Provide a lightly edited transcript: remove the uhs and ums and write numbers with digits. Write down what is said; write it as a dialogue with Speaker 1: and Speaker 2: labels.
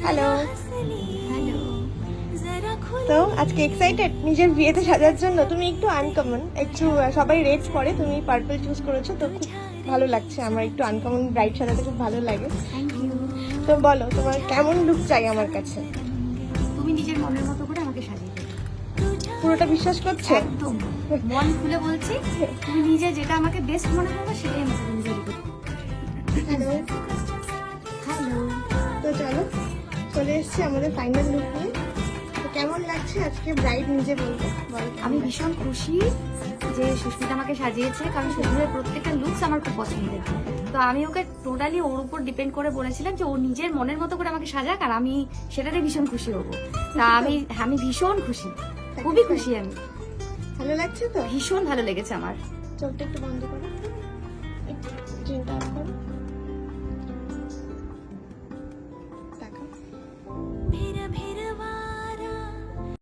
Speaker 1: Hello.
Speaker 2: Hello.
Speaker 1: তো আজকে excited নিজের বিয়েতে সাজার জন্য? তুমি একটু আনকমন, একটু সবাই রেট করে, তুমি পার্পল চুজ করেছো তো খুব ভালো লাগছে। আমার একটু আনকমন ব্রাইড সাজাতে খুব ভালো লাগে।
Speaker 2: Thank you.
Speaker 1: তো বলো তোমার কেমন লুক চাই আমার কাছে?
Speaker 2: তুমি নিজের মনের মতো করে আমাকে সাজিয়ে দেবে।
Speaker 1: পুরোটা বিশ্বাস করছো?
Speaker 2: একদম মন খুলে বলছি, তুমি নিজে যেটা আমাকে বেস্ট মনে করবে সেটাই আমাকে তুমি তৈরি করবে।
Speaker 1: হ্যালো।
Speaker 2: হ্যালো।
Speaker 1: তো চলো, চলে এসেছি আমাদের ফাইনাল লুক নিয়ে। তো কেমন লাগছে আজকে ব্রাইড নিজে বলতে? বলো।
Speaker 2: আমি ভীষণ খুশি যে সুস্মিতা আমাকে সাজিয়েছে, কারণ সুস্মিতার প্রত্যেকটা লুকস আমার খুব পছন্দের। তো আমি ওকে টোটালি ওর উপর ডিপেন্ড করে বলেছিলাম যে ও নিজের মনের মতো করে আমাকে সাজাক, আর আমি সেটাতে ভীষণ খুশি হবো। তা আমি ভীষণ খুশি, খুবই খুশি। আমি
Speaker 1: ভালো লাগছে তো?
Speaker 2: ভীষণ ভালো লেগেছে আমার।
Speaker 1: চোখটা একটু বন্ধ করো, একটু চিন্তা করো, তাকাও।